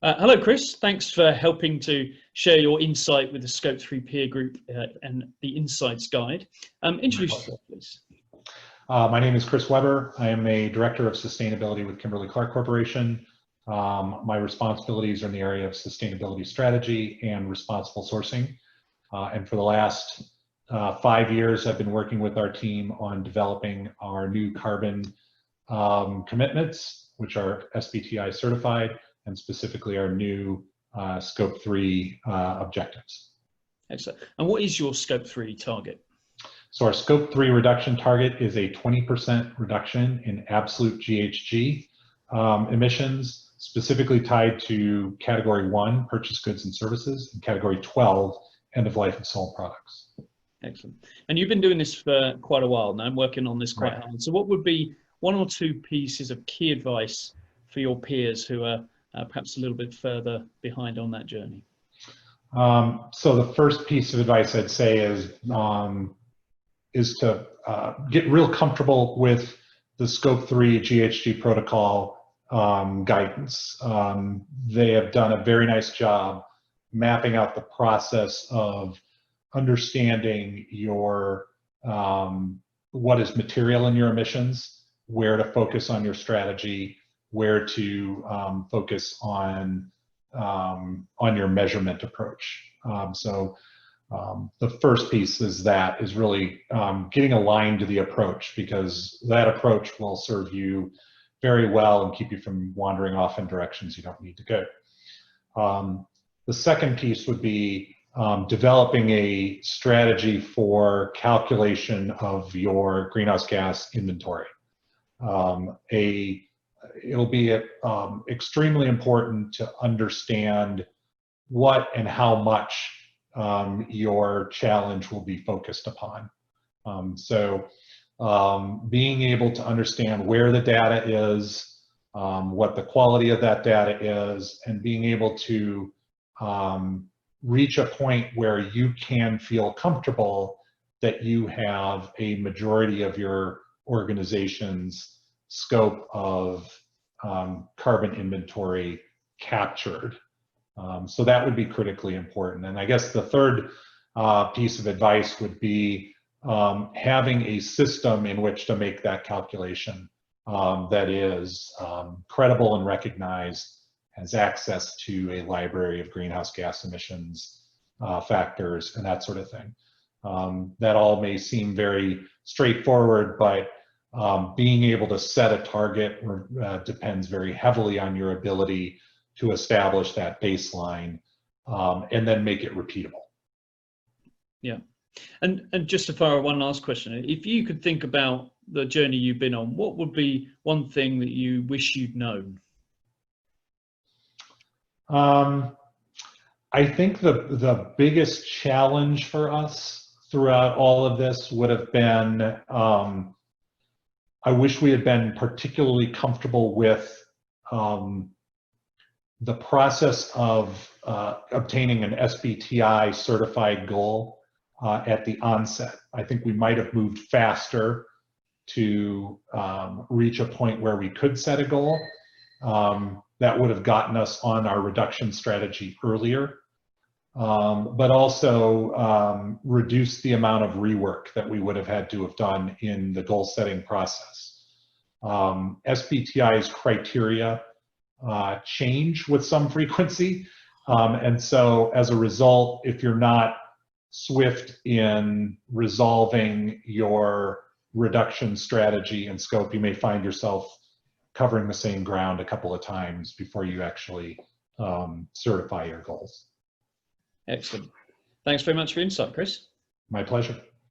Hello, Chris. Thanks for helping to share your insight with the Scope 3 peer group and the Insights Guide. Introduce yourself, please. My name is Chris Weber. I am a Director of Sustainability with Kimberly Corporation. My responsibilities are in the area of sustainability strategy and responsible sourcing. And for the last 5 years, I've been working with our team on developing our new carbon commitments, which are SBTi certified, and specifically our new Scope 3 objectives. Excellent. And what is your Scope 3 target? So our Scope 3 reduction target is a 20% reduction in absolute GHG emissions, specifically tied to Category 1, purchased goods and services, and Category 12, end of life of sold products. Excellent. And you've been doing this for quite a while now. I'm working on this quite hard. So what would be one or two pieces of key advice for your peers who are perhaps a little bit further behind on that journey? So the first piece of advice I'd say is to get real comfortable with the Scope 3 GHG protocol guidance. They have done a very nice job mapping out the process of understanding your what is material in your emissions, where to focus on your strategy, where to focus on your measurement approach. The first piece is really getting aligned to the approach, because that approach will serve you very well and keep you from wandering off in directions you don't need to go. The second piece would be developing a strategy for calculation of your greenhouse gas inventory. It'll be extremely important to understand what and how much your challenge will be focused upon. Being able to understand where the data is, what the quality of that data is, and being able to reach a point where you can feel comfortable that you have a majority of your organization's scope of carbon inventory captured. So that would be critically important. And I guess the third piece of advice would be having a system in which to make that calculation that is credible and recognized, has access to a library of greenhouse gas emissions factors and that sort of thing. That all may seem very straightforward, but being able to set a target depends very heavily on your ability to establish that baseline and then make it repeatable. Yeah. And just to fire one last question, if you could think about the journey you've been on, what would be one thing that you wish you'd known? I think the biggest challenge for us throughout all of this would have been, I wish we had been particularly comfortable with the process of obtaining an SBTi certified goal at the onset. I think we might have moved faster to reach a point where we could set a goal. That would have gotten us on our reduction strategy earlier, but also reduce the amount of rework that we would have had to have done in the goal setting process. SBTi's criteria change with some frequency, and so as a result, if you're not swift in resolving your reduction strategy and scope, you may find yourself covering the same ground a couple of times before you actually certify your goals. Excellent. Thanks very much for your insight, Chris. My pleasure.